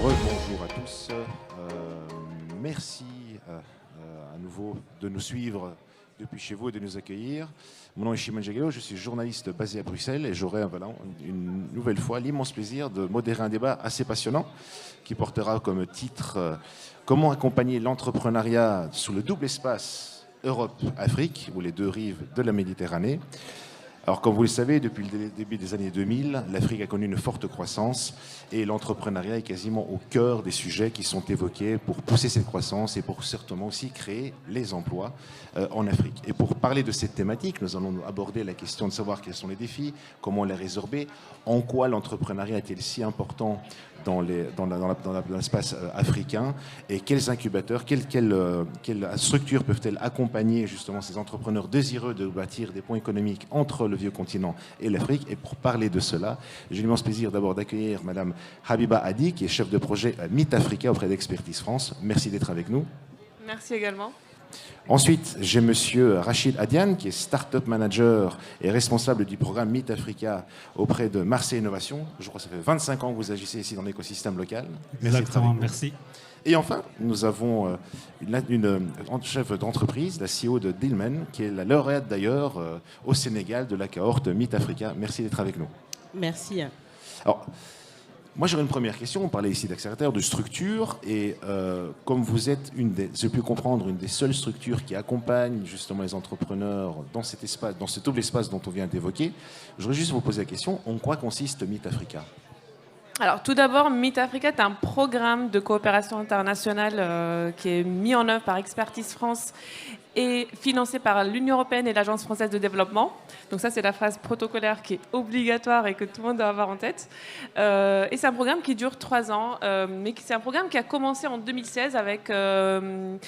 Rebonjour à tous. Merci à nouveau de nous suivre depuis chez vous et de nous accueillir. Mon nom est Shimon Jagello, je suis journaliste basé à Bruxelles et j'aurai une nouvelle fois l'immense plaisir de modérer un débat assez passionnant qui portera comme titre Comment accompagner l'entrepreneuriat sous le double espace Europe-Afrique, ou les deux rives de la Méditerranée. Alors, comme vous le savez, depuis le début des années 2000, l'Afrique a connu une forte croissance et l'entrepreneuriat est quasiment au cœur des sujets qui sont évoqués pour pousser cette croissance et pour certainement aussi créer les emplois en Afrique. Et pour parler de cette thématique, nous allons aborder la question de savoir quels sont les défis, comment les résorber, en quoi l'entrepreneuriat est-il si important dans l'espace africain et quels incubateurs, quelles structures peuvent-elles accompagner justement ces entrepreneurs désireux de bâtir des ponts économiques entre le vieux continent et l'Afrique. Et pour parler de cela, j'ai l'immense plaisir d'abord d'accueillir Madame Habiba Hadi, qui est chef de projet à Meet Africa auprès d'Expertise France. Merci d'être avec nous. Merci également. Ensuite, j'ai Monsieur Rachid Adiane, qui est Startup Manager et responsable du programme Meet Africa auprès de Marseille Innovation. Je crois que ça fait 25 ans que vous agissez ici dans l'écosystème local. Exactement, merci. Et enfin, nous avons une chef d'entreprise, la CEO de Dillman, qui est la lauréate d'ailleurs au Sénégal de la cohorte Meet Africa. Merci d'être avec nous. Merci. Alors, moi, j'aurais une première question. On parlait ici d'accélérateur, de structure. Et comme vous êtes j'ai pu comprendre, une des seules structures qui accompagne justement les entrepreneurs dans cet espace, dans ce double espace dont on vient d'évoquer, je voudrais juste vous poser la question, en quoi consiste Meet Africa ? Alors, tout d'abord, Meet Africa est un programme de coopération internationale qui est mis en œuvre par Expertise France et financé par l'Union européenne et l'Agence française de développement. Donc ça, c'est la phrase protocolaire qui est obligatoire et que tout le monde doit avoir en tête. Et c'est un programme qui dure 3 ans, mais c'est un programme qui a commencé en 2016 avec une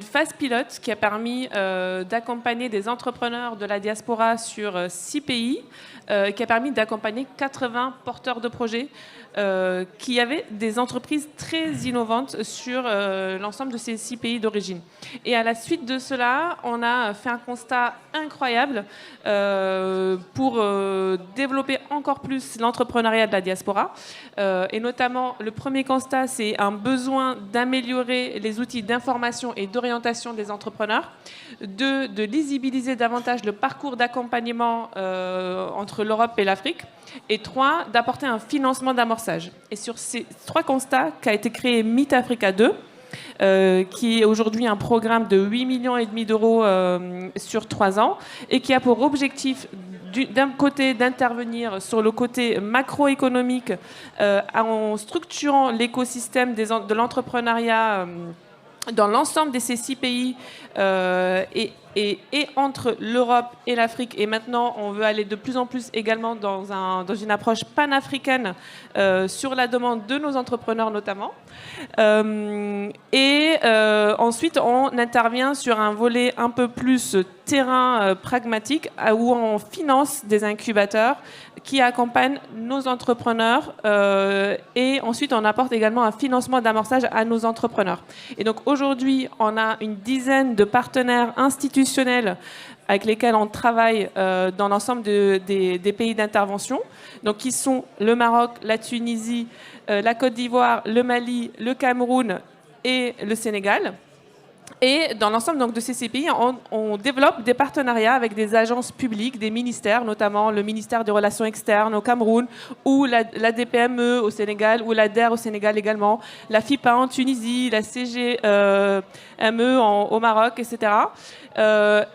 phase pilote qui a permis d'accompagner des entrepreneurs de la diaspora sur 6 pays, qui a permis d'accompagner 80 porteurs de projets qui avaient des entreprises très innovantes sur l'ensemble de ces 6 pays d'origine. Et à la suite de cela, on a fait un constat incroyable pour développer encore plus l'entrepreneuriat de la diaspora. Et notamment, le premier constat, c'est un besoin d'améliorer les outils d'information et d'orientation des entrepreneurs, de lisibiliser davantage le parcours d'accompagnement entre l'Europe et l'Afrique, et 3, d'apporter un financement d'amorçage. Et sur ces 3 constats qu'a été créé Meet Africa 2, qui est aujourd'hui un programme de 8,5 millions d'euros sur 3 ans, et qui a pour objectif d'un côté d'intervenir sur le côté macroéconomique en structurant l'écosystème de l'entrepreneuriat dans l'ensemble de ces 6 pays et entre l'Europe et l'Afrique. Et maintenant, on veut aller de plus en plus également dans une approche panafricaine sur la demande de nos entrepreneurs notamment. Ensuite, on intervient sur un volet un peu plus terrain pragmatique où on finance des incubateurs qui accompagnent nos entrepreneurs et ensuite on apporte également un financement d'amorçage à nos entrepreneurs. Et donc aujourd'hui, on a une dizaine de partenaires institutionnels avec lesquels on travaille dans l'ensemble des pays d'intervention, donc qui sont le Maroc, la Tunisie, la Côte d'Ivoire, le Mali, le Cameroun et le Sénégal. Et dans l'ensemble donc, de ces pays, on développe des partenariats avec des agences publiques, des ministères, notamment le ministère des Relations externes au Cameroun, ou la DPME au Sénégal, ou la DER au Sénégal également, la FIPA en Tunisie, la CGME au Maroc, etc.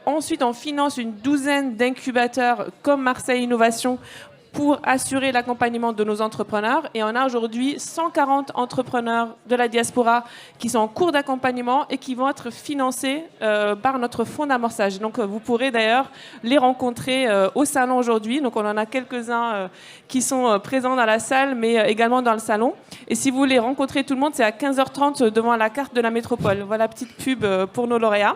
Ensuite, on finance une douzaine d'incubateurs comme Marseille Innovation pour assurer l'accompagnement de nos entrepreneurs. Et on a aujourd'hui 140 entrepreneurs de la diaspora qui sont en cours d'accompagnement et qui vont être financés par notre fonds d'amorçage. Donc vous pourrez d'ailleurs les rencontrer au salon aujourd'hui. Donc on en a quelques-uns qui sont présents dans la salle, mais également dans le salon. Et si vous voulez rencontrer tout le monde, c'est à 15h30 devant la carte de la métropole. Voilà, petite pub pour nos lauréats.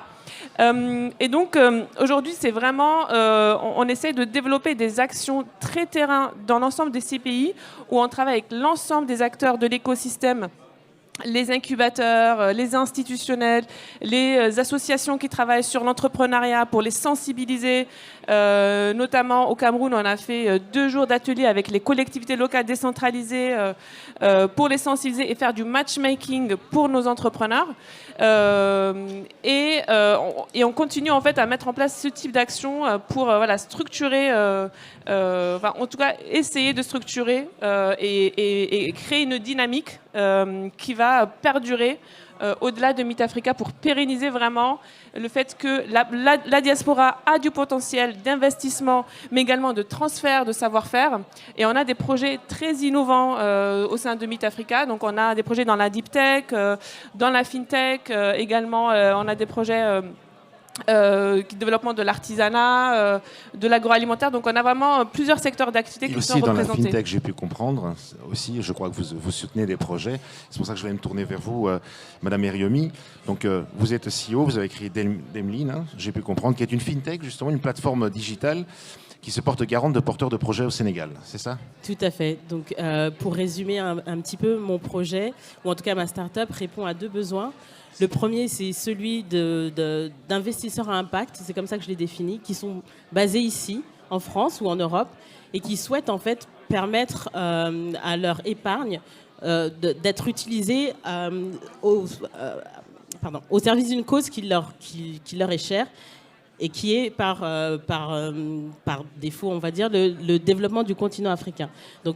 Et donc aujourd'hui, c'est vraiment, on essaie de développer des actions très terrain dans l'ensemble des 6 pays où on travaille avec l'ensemble des acteurs de l'écosystème les incubateurs, les institutionnels, les associations qui travaillent sur l'entrepreneuriat pour les sensibiliser. Notamment au Cameroun, on a fait 2 jours d'ateliers avec les collectivités locales décentralisées pour les sensibiliser et faire du matchmaking pour nos entrepreneurs. Et on continue en fait à mettre en place ce type d'action pour structurer, en tout cas essayer de structurer et créer une dynamique qui va perdurer au-delà de Meet Africa pour pérenniser vraiment le fait que la diaspora a du potentiel d'investissement, mais également de transfert de savoir-faire. Et on a des projets très innovants au sein de Meet Africa. Donc on a des projets dans la deep tech, dans la fintech, également on a des projets développement de l'artisanat, de l'agroalimentaire. Donc on a vraiment plusieurs secteurs d'activité qui sont représentés. Dans la fintech, j'ai pu comprendre aussi, je crois que vous soutenez des projets. C'est pour ça que je vais me tourner vers vous, Madame Eriomi. Donc vous êtes CEO, vous avez créé Demlin, j'ai pu comprendre, qui est une fintech, justement une plateforme digitale qui se porte garante de porteurs de projets au Sénégal, c'est ça? Tout à fait. Donc pour résumer un petit peu, mon projet, ou en tout cas ma start-up, répond à 2 besoins. Le premier, c'est celui d'investisseurs à impact, c'est comme ça que je l'ai défini, qui sont basés ici, en France ou en Europe, et qui souhaitent en fait permettre à leur épargne d'être utilisée au service d'une cause qui leur est chère et qui est par défaut, on va dire, le développement du continent africain. Donc,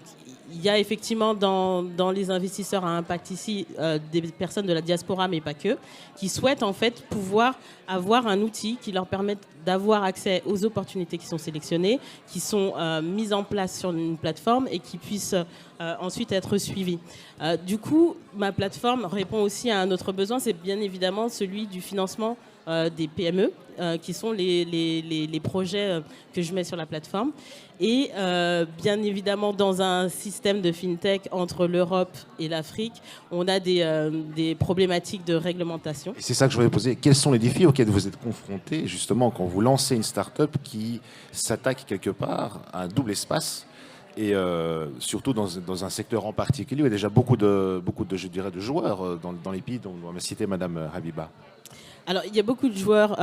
il y a effectivement dans les investisseurs à impact ici des personnes de la diaspora, mais pas que, qui souhaitent en fait pouvoir avoir un outil qui leur permette d'avoir accès aux opportunités qui sont sélectionnées, qui sont mises en place sur une plateforme et qui puissent ensuite être suivies. Du coup, ma plateforme répond aussi à un autre besoin, c'est bien évidemment celui du financement des PME, qui sont les projets que je mets sur la plateforme. Et bien évidemment, dans un système de fintech entre l'Europe et l'Afrique, on a des problématiques de réglementation. Et c'est ça que je voulais poser. Quels sont les défis auxquels vous êtes confrontés, justement, quand vous lancez une start-up qui s'attaque quelque part à un double espace et surtout dans un secteur en particulier où il y a déjà beaucoup de je dirais, de joueurs dans les pays dont on va citer Madame Habiba? Alors, il y a beaucoup de joueurs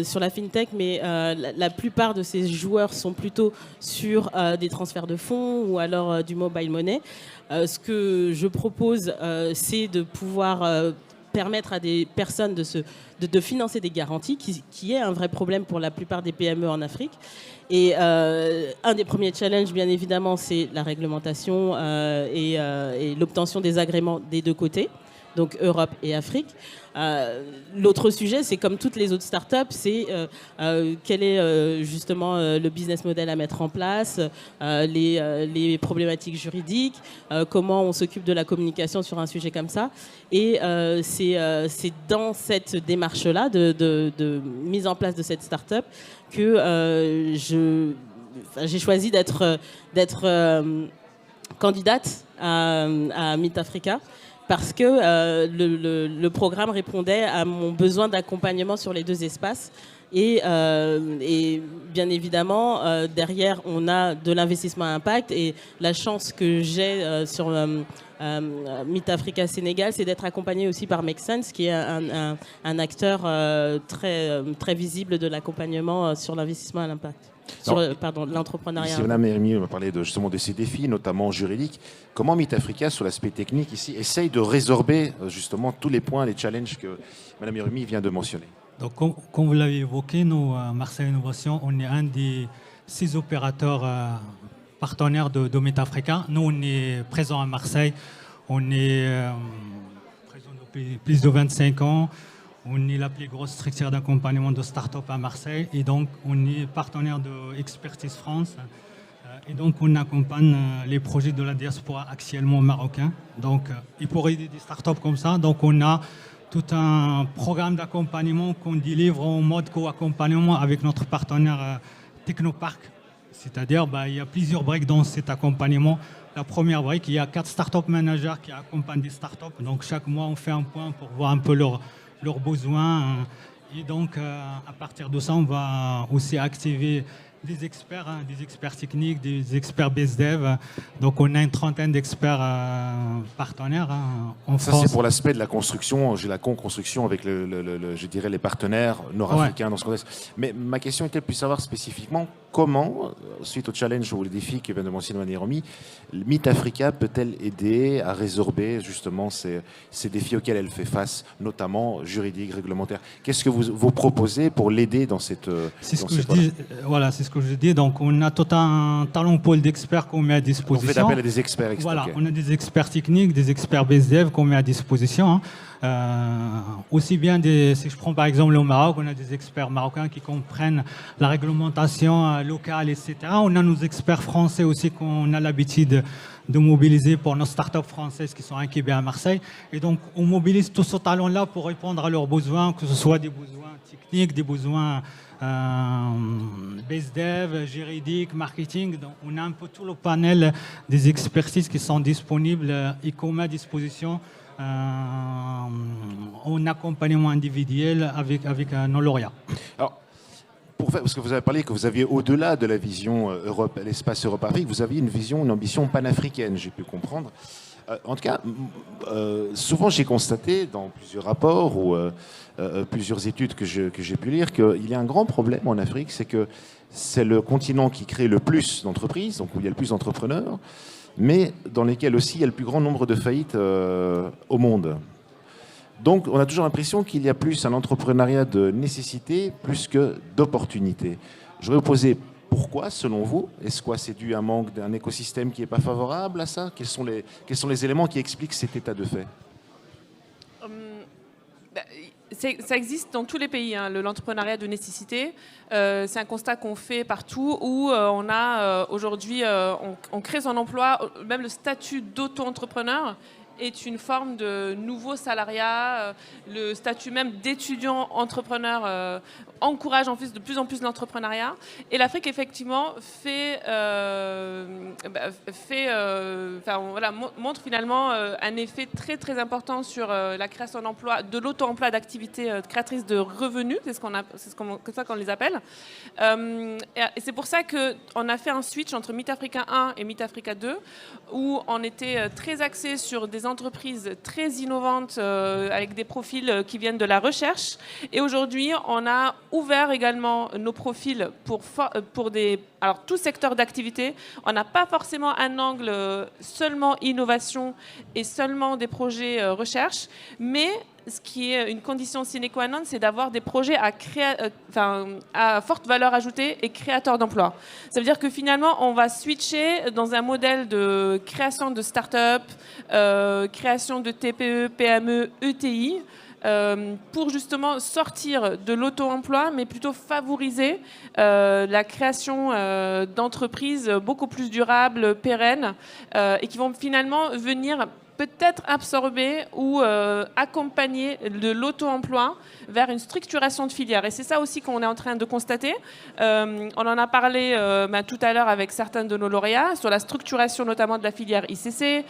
sur la fintech, mais la plupart de ces joueurs sont plutôt sur des transferts de fonds ou alors du mobile money. Ce que je propose, c'est de pouvoir permettre à des personnes de financer des garanties, qui est un vrai problème pour la plupart des PME en Afrique. Et un des premiers challenges, bien évidemment, c'est la réglementation et l'obtention des agréments des 2 côtés, donc Europe et Afrique. L'autre sujet, c'est comme toutes les autres startups, c'est quel est justement le business model à mettre en place, les problématiques juridiques, comment on s'occupe de la communication sur un sujet comme ça. Et c'est dans cette démarche-là de mise en place de cette startup que j'ai choisi d'être candidate à Meet Africa. Parce que le programme répondait à mon besoin d'accompagnement sur les 2 espaces. Et bien évidemment, derrière, on a de l'investissement à impact. Et la chance que j'ai sur Meet Africa Sénégal, c'est d'être accompagné aussi par Make Sense, qui est un acteur très visible de l'accompagnement sur l'investissement à l'impact. Sur l'entrepreneuriat. Ici, Mme Ermi va parler justement de ces défis, notamment juridiques. Comment Meet Africa, sur l'aspect technique ici, essaye de résorber justement tous les points, les challenges que Mme Ermi vient de mentionner? Donc, comme vous l'avez évoqué, nous, à Marseille Innovation, on est un des 6 opérateurs partenaires de Meet Africa. Nous, on est présent à Marseille. On est présent depuis plus de 25 ans. On est la plus grosse structure d'accompagnement de start-up à Marseille et donc on est partenaire de Expertise France et donc on accompagne les projets de la diaspora actuellement marocain. Donc, et pour aider des start-up comme ça, donc on a tout un programme d'accompagnement qu'on délivre en mode co-accompagnement avec notre partenaire Technopark. C'est-à-dire, il y a plusieurs briques dans cet accompagnement. La première brique, il y a 4 start-up managers qui accompagnent des start-up. Donc chaque mois, on fait un point pour voir un peu leurs besoins. Et donc, à partir de ça, on va aussi activer des experts techniques, des experts BizDev. Donc, on a une trentaine d'experts partenaires en Ça, France. c'est pour l'aspect de la construction, j'ai la co-construction avec, je dirais, les partenaires nord-africains dans ce contexte. Mais ma question était de plus savoir spécifiquement comment, suite au challenge ou les défis que vient de mentionner Nairobi, Meet Africa peut-elle aider à résorber justement ces défis auxquels elle fait face, notamment juridiques, réglementaires. Qu'est-ce que vous proposez pour l'aider dans cette... C'est ce que je dis. Voilà, c'est ce que je dis. Donc, on a tout un talent pôle d'experts qu'on met à disposition. On fait appel à des experts. Voilà, okay. On a des experts techniques, des experts BSDev qu'on met à disposition. Aussi bien si je prends par exemple au Maroc, on a des experts marocains qui comprennent la réglementation locale, etc. On a nos experts français aussi qu'on a l'habitude de mobiliser pour nos startups françaises qui sont incubées à Marseille. Et donc, on mobilise tout ce talent-là pour répondre à leurs besoins, que ce soit des besoins techniques, des besoins BSDev, juridique, marketing. Donc, on a un peu tout le panel des expertises qui sont disponibles et qu'on met à disposition en accompagnement individuel avec nos lauréats. Alors, parce que vous avez parlé que vous aviez, au-delà de la vision l'espace Europe-Afrique, vous aviez une vision, une ambition panafricaine, j'ai pu comprendre. En tout cas, souvent j'ai constaté dans plusieurs rapports ou plusieurs études que j'ai pu lire qu'il y a un grand problème en Afrique, c'est que c'est le continent qui crée le plus d'entreprises, donc où il y a le plus d'entrepreneurs, mais dans lesquels aussi il y a le plus grand nombre de faillites au monde. Donc on a toujours l'impression qu'il y a plus un entrepreneuriat de nécessité plus que d'opportunité. Je vais vous poser pourquoi, selon vous? Est-ce que c'est dû à un manque d'un écosystème qui n'est pas favorable à ça? Quels sont les éléments qui expliquent cet état de fait? Ça existe dans tous les pays, hein, l'entrepreneuriat de nécessité. C'est un constat qu'on fait partout où on a aujourd'hui, on crée son emploi, même le statut d'auto-entrepreneur est une forme de nouveau salariat. Le statut même d'étudiant entrepreneur encourage de plus en plus l'entrepreneuriat. Et l'Afrique, effectivement, montre finalement un effet très, très important sur la création d'emplois, de l'auto-emploi d'activités créatrices de revenus. C'est comme ça qu'on les appelle. Et c'est pour ça qu'on a fait un switch entre Meet Africa 1 et Meet Africa 2, où on était très axé sur des entreprises très innovantes avec des profils qui viennent de la recherche. Et aujourd'hui, on a ouvert également nos profils pour tout secteur d'activité. On n'a pas forcément un angle seulement innovation et seulement des projets recherche, mais ce qui est une condition sine qua non, c'est d'avoir des projets à forte valeur ajoutée et créateurs d'emplois. Ça veut dire que finalement, on va switcher dans un modèle de création de start-up, création de TPE, PME, ETI, pour justement sortir de l'auto-emploi, mais plutôt favoriser la création d'entreprises beaucoup plus durables, pérennes, et qui vont finalement venir peut-être absorber ou accompagner de l'auto-emploi vers une structuration de filière. Et c'est ça aussi qu'on est en train de constater. On en a parlé tout à l'heure avec certains de nos lauréats sur la structuration notamment de la filière ICC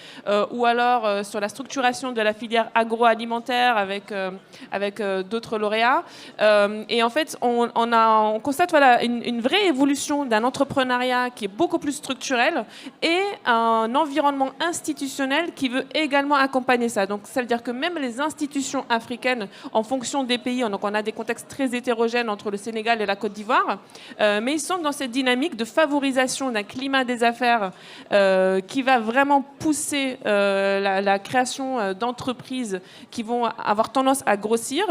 ou alors sur la structuration de la filière agroalimentaire avec d'autres lauréats. Et en fait, on constate une vraie évolution d'un entrepreneuriat qui est beaucoup plus structurel et un environnement institutionnel qui veut également accompagner ça. Donc, ça veut dire que même les institutions africaines, en fonction des pays, donc on a des contextes très hétérogènes entre le Sénégal et la Côte d'Ivoire, mais ils sont dans cette dynamique de favorisation d'un climat des affaires qui va vraiment pousser la création d'entreprises qui vont avoir tendance à grossir.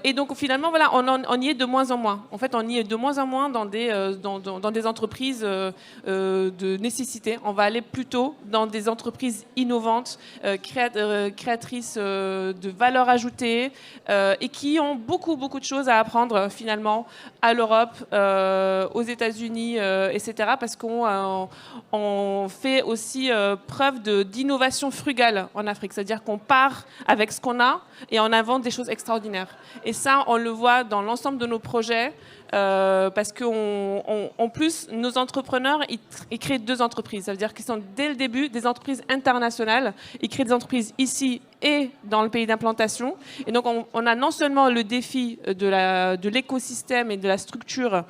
Et donc finalement, voilà, on y est de moins en moins. En fait, on y est de moins en moins dans des entreprises de nécessité. On va aller plutôt dans des entreprises innovantes, créatrices de valeur ajoutée et qui ont beaucoup de choses à apprendre finalement à l'Europe, aux États-Unis, etc. Parce qu'on fait aussi preuve d'innovation frugale en Afrique. C'est-à-dire qu'on part avec ce qu'on a et on invente des choses extraordinaires. Et ça, on le voit dans l'ensemble de nos projets. parce qu'en plus, nos entrepreneurs, ils créent 2 entreprises. Ça veut dire qu'ils sont dès le début des entreprises internationales. Ils créent des entreprises ici et dans le pays d'implantation. Et donc, on a non seulement le défi de l'écosystème et de la structure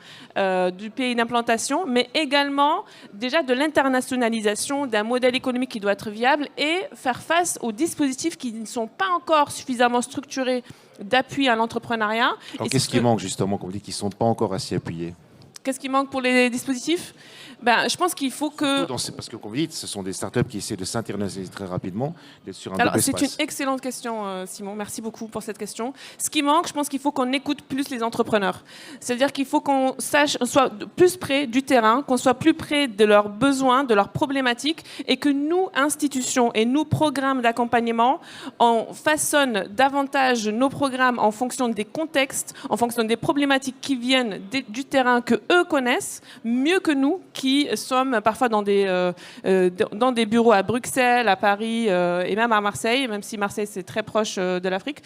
du pays d'implantation, mais également déjà de l'internationalisation d'un modèle économique qui doit être viable et faire face aux dispositifs qui ne sont pas encore suffisamment structurés d'appui à l'entrepreneuriat. Alors, qu'est-ce qui manque justement, quand vous dites qu'ils ne sont pas encore assez appuyés? Qu'est-ce qui manque pour les dispositifs? Je pense qu'il faut que... Parce que, comme vous dites, ce sont des startups qui essaient de s'internationaliser très rapidement, d'être sur un Alors, double c'est espace. une excellente question, Simon. Merci beaucoup pour cette question. Ce qui manque, je pense qu'il faut qu'on écoute plus les entrepreneurs. C'est-à-dire qu'il faut qu'on soit plus près du terrain, qu'on soit plus près de leurs besoins, de leurs problématiques, et que nous, institutions et nous, programmes d'accompagnement, on façonne davantage nos programmes en fonction des contextes, en fonction des problématiques qui viennent du terrain, que eux connaissent, mieux que nous, qui sommes parfois dans des bureaux à Bruxelles, à Paris et même à Marseille, même si Marseille c'est très proche de l'Afrique.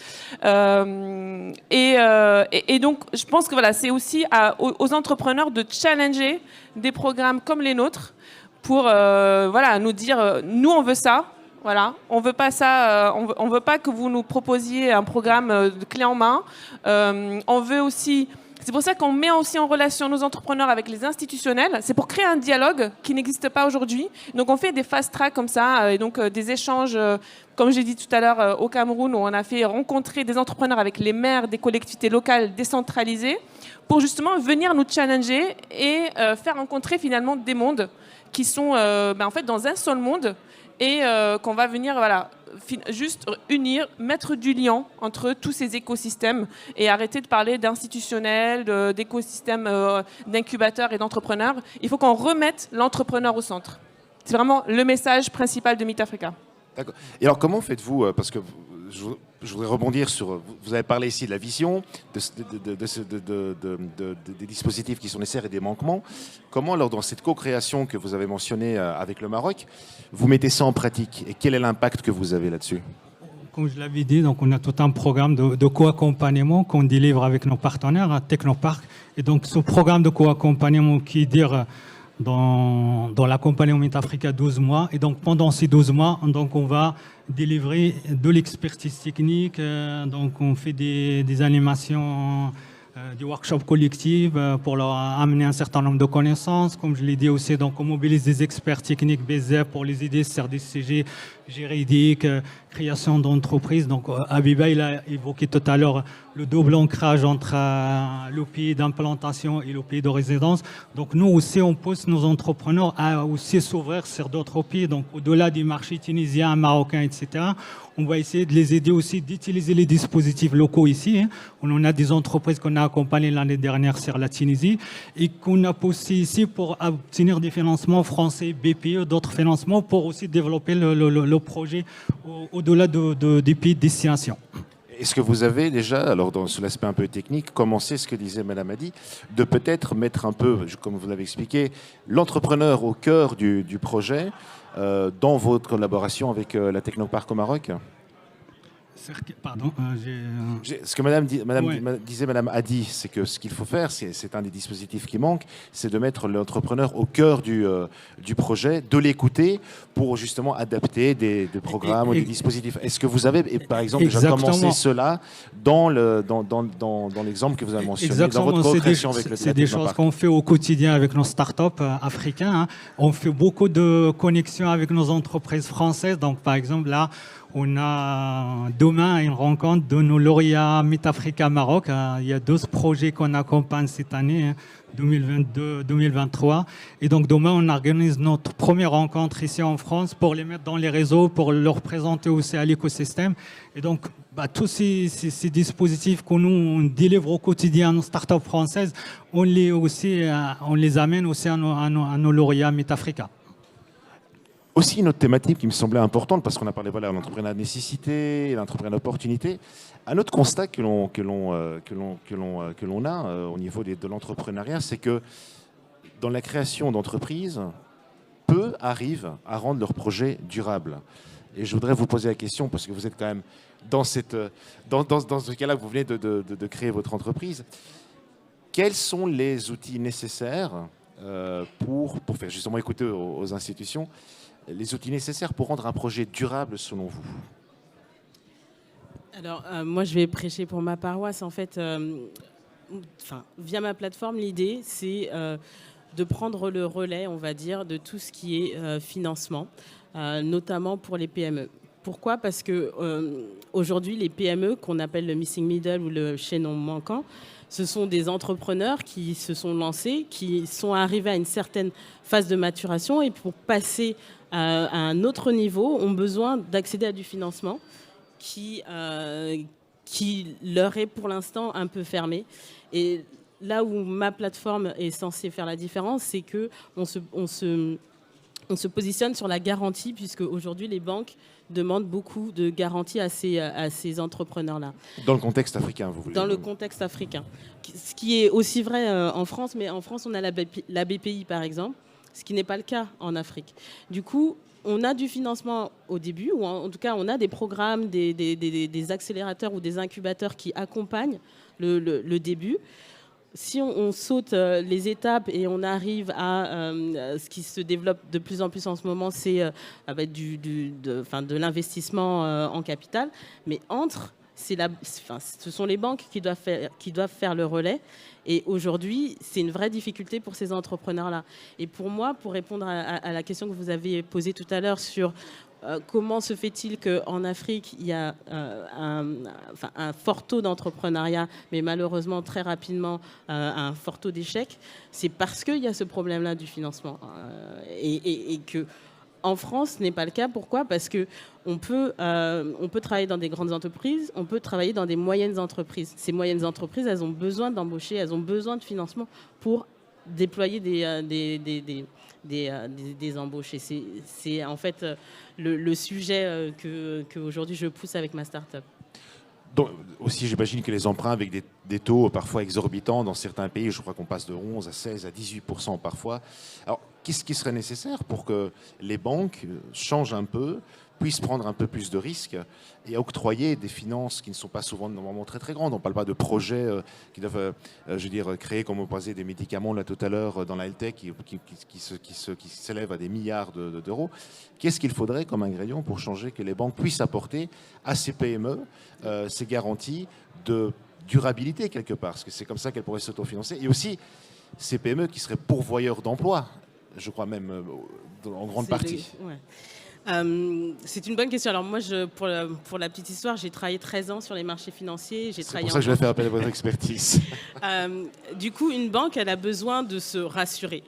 Et donc je pense que voilà, c'est aussi aux entrepreneurs de challenger des programmes comme les nôtres pour nous dire nous on veut ça. Voilà, on veut pas ça, on veut pas que vous nous proposiez un programme de clé en main. On veut aussi... C'est pour ça qu'on met aussi en relation nos entrepreneurs avec les institutionnels. C'est pour créer un dialogue qui n'existe pas aujourd'hui. Donc on fait des fast track comme ça, et donc des échanges, comme j'ai dit tout à l'heure, au Cameroun, où on a fait rencontrer des entrepreneurs avec les maires des collectivités locales décentralisées, pour justement venir nous challenger et faire rencontrer finalement des mondes qui sont en fait dans un seul monde, et qu'on va venir juste unir, mettre du lien entre tous ces écosystèmes et arrêter de parler d'institutionnels, d'écosystèmes, d'incubateurs et d'entrepreneurs. Il faut qu'on remette l'entrepreneur au centre. C'est vraiment le message principal de Meet Africa. D'accord. Et alors comment faites-vous, parce que je voudrais rebondir sur, vous avez parlé ici de la vision, des dispositifs qui sont nécessaires et des manquements. Comment, alors, dans cette co-création que vous avez mentionnée avec le Maroc, vous mettez ça en pratique et quel est l'impact que vous avez là-dessus? Comme je l'avais dit, donc on a tout un programme de co-accompagnement qu'on délivre avec nos partenaires à Technopark. Et donc ce programme de co-accompagnement qui dure dans l'accompagnement Meet Africa 12 mois. Et donc pendant ces 12 mois, donc on va délivrer de l'expertise technique. Donc on fait des animations, des workshops collectifs pour leur amener un certain nombre de connaissances. Comme je l'ai dit aussi, donc on mobilise des experts techniques BZ pour les aider sur des sujets juridiques, création d'entreprises. Donc Abiba, il a évoqué tout à l'heure le double ancrage entre le pays d'implantation et le pays de résidence. Donc nous aussi, on pousse nos entrepreneurs à aussi s'ouvrir sur d'autres pays. Donc au-delà des marchés tunisiens, marocains, etc., on va essayer de les aider aussi d'utiliser les dispositifs locaux ici. On a des entreprises qu'on a accompagnées l'année dernière sur la Tunisie et qu'on a poussé ici pour obtenir des financements français, BPE, d'autres financements pour aussi développer le projet au-delà des pays de destination. Est-ce que vous avez déjà, alors sur l'aspect un peu technique, commencé ce que disait Madame Hadi, de peut-être mettre un peu, comme vous l'avez expliqué, l'entrepreneur au cœur du projet dans votre collaboration avec la Technopark au Maroc? Pardon, ce que disait Madame Hadi, c'est que ce qu'il faut faire, c'est un des dispositifs qui manque, c'est de mettre l'entrepreneur au cœur du projet, de l'écouter pour justement adapter des programmes ou des dispositifs. Est-ce que vous avez, par exemple, déjà commencé cela dans l'exemple que vous avez mentionné, dans votre coopération avec le C'est des choses qu'on fait au quotidien avec nos startups africains. On fait beaucoup de connexions avec nos entreprises françaises. Donc, par exemple, là, on a demain une rencontre de nos lauréats Meet Africa Maroc. Il y a 12 projets qu'on accompagne cette année, 2022-2023. Et donc demain, on organise notre première rencontre ici en France pour les mettre dans les réseaux, pour leur présenter aussi à l'écosystème. Et donc, tous ces dispositifs que nous on délivre au quotidien à nos startups françaises, on les amène aussi à nos lauréats Meet Africa. Aussi une autre thématique qui me semblait importante, parce qu'on a parlé de l'entrepreneuriat de nécessité, l'entrepreneuriat d'opportunité. Un autre constat que l'on a au niveau de l'entrepreneuriat, c'est que dans la création d'entreprises, peu arrivent à rendre leur projet durable. Et je voudrais vous poser la question, parce que vous êtes quand même dans ce cas-là, vous venez de créer votre entreprise. Quels sont les outils nécessaires pour faire justement écouter aux institutions, les outils nécessaires pour rendre un projet durable selon vous? Alors, moi, je vais prêcher pour ma paroisse. En fait, via ma plateforme, l'idée, c'est de prendre le relais, on va dire, de tout ce qui est financement, notamment pour les PME. Pourquoi? Parce que aujourd'hui, les PME, qu'on appelle le missing middle ou le chaînon manquant, ce sont des entrepreneurs qui se sont lancés, qui sont arrivés à une certaine phase de maturation et pour passer à un autre niveau, ont besoin d'accéder à du financement qui leur est pour l'instant un peu fermé. Et là où ma plateforme est censée faire la différence, c'est qu'on se positionne sur la garantie, puisque aujourd'hui les banques demandent beaucoup de garanties à ces entrepreneurs-là. Dans le contexte africain, vous voulez dire? Dans le contexte africain. Ce qui est aussi vrai en France, mais en France on a la BPI par exemple, ce qui n'est pas le cas en Afrique. Du coup, on a du financement au début, ou en tout cas on a des programmes, des accélérateurs ou des incubateurs qui accompagnent le début. Si on saute les étapes et on arrive à ce qui se développe de plus en plus en ce moment, c'est de l'investissement en capital. Mais ce sont les banques qui doivent faire le relais. Et aujourd'hui, c'est une vraie difficulté pour ces entrepreneurs-là. Et pour moi, pour répondre à la question que vous avez posée tout à l'heure sur comment se fait-il qu'en Afrique, il y a un fort taux d'entrepreneuriat, mais malheureusement, très rapidement, un fort taux d'échec, c'est parce qu'il y a ce problème-là du financement. Et que en France, ce n'est pas le cas. Pourquoi? Parce qu'on peut travailler dans des grandes entreprises, on peut travailler dans des moyennes entreprises. Ces moyennes entreprises, elles ont besoin d'embaucher, elles ont besoin de financement pour déployer des embauches. Et c'est en fait le sujet qu'aujourd'hui je pousse avec ma start-up. Donc, aussi, j'imagine que les emprunts avec des taux parfois exorbitants dans certains pays, je crois qu'on passe de 11 à 16 à 18% parfois. Alors, qu'est-ce qui serait nécessaire pour que les banques changent un peu, puissent prendre un peu plus de risques et octroyer des finances qui ne sont pas souvent normalement très très grandes? On ne parle pas de projets qui doivent, créer, comme on parlait, des médicaments là tout à l'heure dans la health-tech qui s'élèvent à des milliards d'euros. Qu'est-ce qu'il faudrait comme ingrédient pour changer, que les banques puissent apporter à ces PME ces garanties de durabilité quelque part, parce que c'est comme ça qu'elles pourraient s'autofinancer, et aussi ces PME qui seraient pourvoyeurs d'emplois, je crois même en grande partie. C'est une bonne question. Alors moi, pour la petite histoire, j'ai travaillé 13 ans sur les marchés financiers. C'est pour ça que je vais faire appel à votre expertise. Du coup, une banque, elle a besoin de se rassurer.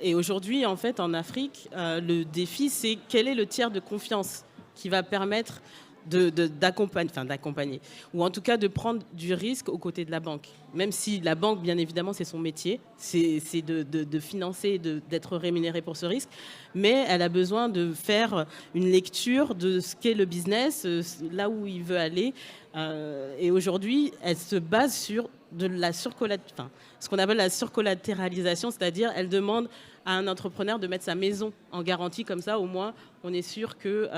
Et aujourd'hui, en fait, en Afrique, le défi, c'est quel est le tiers de confiance qui va permettre d'accompagner, ou en tout cas de prendre du risque aux côtés de la banque. Même si la banque, bien évidemment, c'est son métier, c'est de financer, d'être rémunérée pour ce risque, mais elle a besoin de faire une lecture de ce qu'est le business, là où il veut aller. Et aujourd'hui, elle se base sur ce qu'on appelle la surcollatéralisation, c'est-à-dire elle demande à un entrepreneur de mettre sa maison en garantie, comme ça au moins on est sûr que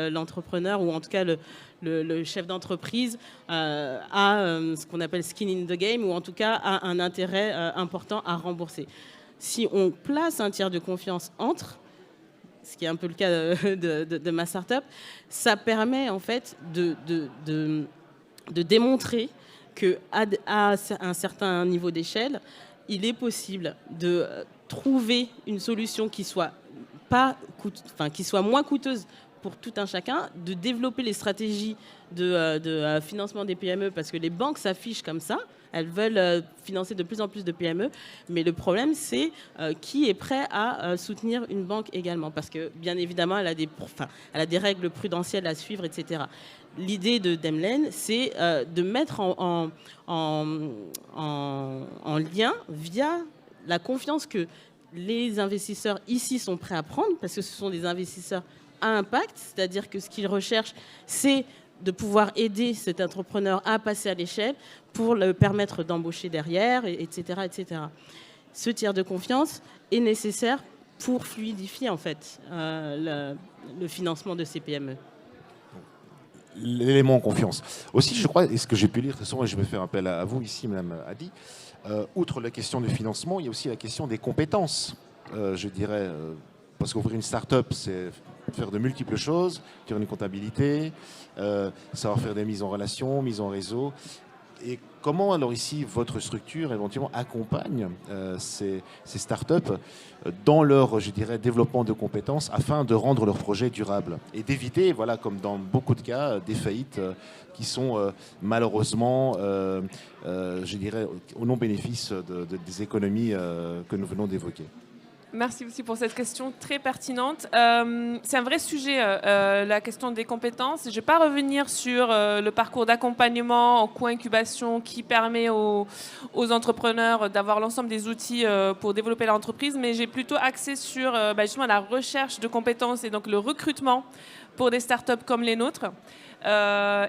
l'entrepreneur, ou en tout cas le chef d'entreprise a ce qu'on appelle skin in the game, ou en tout cas a un intérêt important à rembourser. Si on place un tiers de confiance entre, ce qui est un peu le cas de ma start-up, ça permet en fait de démontrer qu'à un certain niveau d'échelle, il est possible de trouver une solution qui soit moins coûteuse pour tout un chacun, de développer les stratégies de financement des PME, parce que les banques s'affichent comme ça, elles veulent financer de plus en plus de PME, mais le problème c'est qui est prêt à soutenir une banque également, parce que bien évidemment elle a des règles prudentielles à suivre, etc. L'idée de Demlen, c'est de mettre en lien, via la confiance que les investisseurs ici sont prêts à prendre, parce que ce sont des investisseurs à impact, c'est-à-dire que ce qu'ils recherchent, c'est de pouvoir aider cet entrepreneur à passer à l'échelle pour le permettre d'embaucher derrière, etc., etc. Ce tiers de confiance est nécessaire pour fluidifier en fait le financement de ces PME. l'élément confiance. Aussi, je crois, et ce que j'ai pu lire très souvent, et je vais faire appel à vous ici, Madame Hadi, outre la question du financement, il y a aussi la question des compétences, je dirais, parce qu'ouvrir une start-up, c'est faire de multiples choses, faire une comptabilité, savoir faire des mises en relation, mises en réseau. Et comment alors ici votre structure éventuellement accompagne ces startups dans leur, je dirais, développement de compétences afin de rendre leurs projets durables et d'éviter, voilà, comme dans beaucoup de cas, des faillites qui sont malheureusement, je dirais, au non-bénéfice des économies que nous venons d'évoquer. Merci aussi pour cette question très pertinente. C'est un vrai sujet, la question des compétences. Je ne vais pas revenir sur le parcours d'accompagnement en co-incubation qui permet aux entrepreneurs d'avoir l'ensemble des outils pour développer leur entreprise, mais j'ai plutôt axé sur justement la recherche de compétences et donc le recrutement pour des startups comme les nôtres.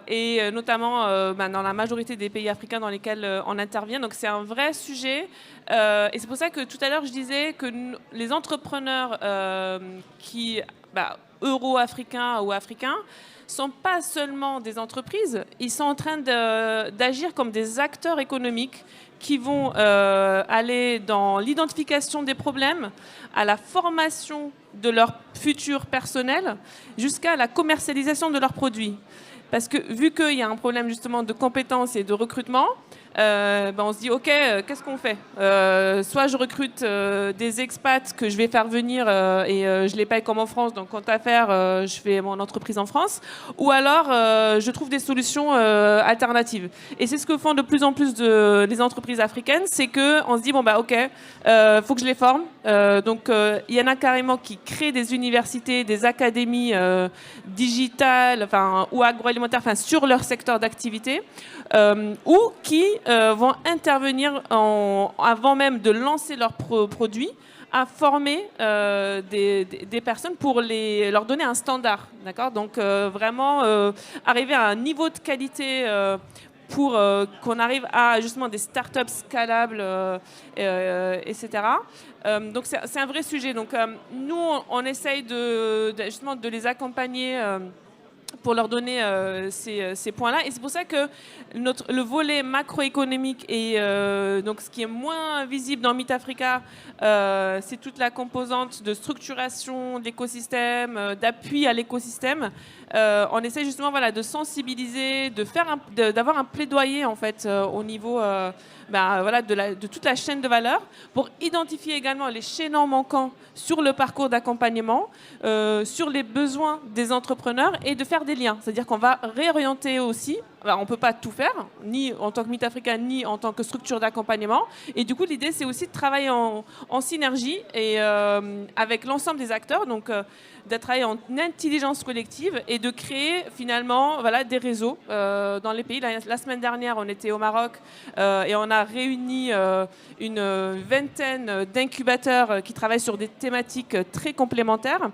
Et notamment dans la majorité des pays africains dans lesquels on intervient. Donc c'est un vrai sujet. Et c'est pour ça que tout à l'heure, je disais que les entrepreneurs euro-africains ou africains sont pas seulement des entreprises, ils sont en train d'agir comme des acteurs économiques qui vont aller dans l'identification des problèmes, à la formation de leur futur personnel, jusqu'à la commercialisation de leurs produits. Parce que vu qu'il y a un problème justement de compétences et de recrutement, on se dit ok, qu'est-ce qu'on fait? Soit je recrute des expats que je vais faire venir et je les paye comme en France, donc quant à faire, je fais mon entreprise en France, ou alors je trouve des solutions alternatives. Et c'est ce que font de plus en plus les entreprises africaines, c'est qu'on se dit faut que je les forme. Donc il y en a carrément qui créent des universités, des académies digitales, ou agroalimentaires, sur leur secteur d'activité, ou qui vont intervenir avant même de lancer leurs produits à former des personnes pour leur donner un standard, d'accord? Donc vraiment arriver à un niveau de qualité pour qu'on arrive à justement des startups scalables, etc. Donc c'est un vrai sujet. Donc nous on essaye justement de les accompagner pour leur donner ces points-là. Et c'est pour ça que le volet macroéconomique et donc ce qui est moins visible dans Meet Africa, c'est toute la composante de structuration de l'écosystème, d'appui à l'écosystème. On essaie justement de sensibiliser, d'avoir un plaidoyer en fait au niveau de toute la chaîne de valeur pour identifier également les chaînons manquants sur le parcours d'accompagnement, sur les besoins des entrepreneurs et de faire des liens. C'est-à-dire qu'on va réorienter aussi. On ne peut pas tout faire, ni en tant que Meet Africa, ni en tant que structure d'accompagnement. Et du coup, l'idée, c'est aussi de travailler en synergie et avec l'ensemble des acteurs, donc de travailler en intelligence collective et de créer finalement des réseaux dans les pays. La semaine dernière, on était au Maroc et on a réuni une vingtaine d'incubateurs qui travaillent sur des thématiques très complémentaires.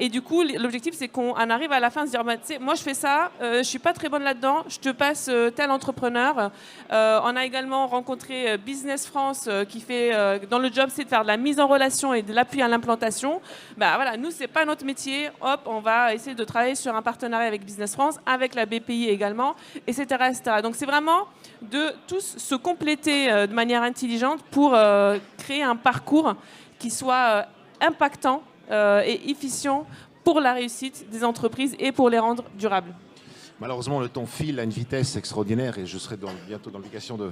Et du coup, l'objectif, c'est qu'on arrive à la fin de se dire, moi, je fais ça, je ne suis pas très bonne là-dedans, je te passe tel entrepreneur. On a également rencontré Business France qui fait, dans le job, c'est de faire de la mise en relation et de l'appui à l'implantation. Nous, c'est pas notre métier. Hop, on va essayer de travailler sur un partenariat avec Business France, avec la BPI également, etc., etc. Donc, c'est vraiment de tous se compléter de manière intelligente pour créer un parcours qui soit impactant et efficient pour la réussite des entreprises et pour les rendre durables. Malheureusement, le temps file à une vitesse extraordinaire et je serai bientôt dans l'obligation de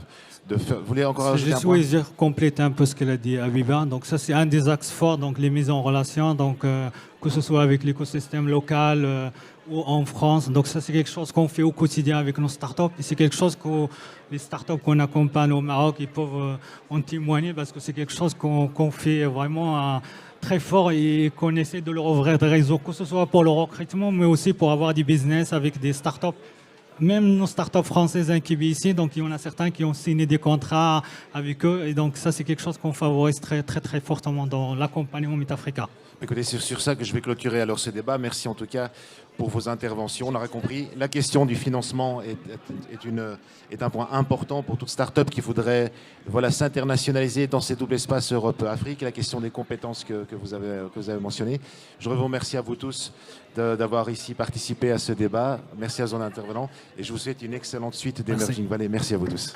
faire. Vous voulez encore ajouter un point? Je souhaite compléter un peu ce qu'elle a dit Abiba. Donc ça, c'est un des axes forts, donc les mises en relation, donc que ce soit avec l'écosystème local ou en France. Donc ça, c'est quelque chose qu'on fait au quotidien avec nos startups. Et c'est quelque chose que les startups qu'on accompagne au Maroc, ils peuvent en témoigner parce que c'est quelque chose qu'on fait vraiment très fort et qu'on essaie de leur ouvrir des réseaux, que ce soit pour le recrutement, mais aussi pour avoir du business avec des startups. Même nos startups françaises incubées ici, donc il y en a certains qui ont signé des contrats avec eux. Et donc ça, c'est quelque chose qu'on favorise très, très, très fortement dans l'accompagnement Meet Africa. Écoutez, c'est sur ça que je vais clôturer alors ce débat. Merci en tout cas pour vos interventions. On aura compris, la question du financement est un point important pour toute start-up qui voudrait s'internationaliser dans ces doubles espaces Europe-Afrique. La question des compétences que vous avez mentionnées. Je vous remercie à vous tous d'avoir ici participé à ce débat. Merci à vos intervenants et je vous souhaite une excellente suite d'Emerging Valley. Merci à vous tous.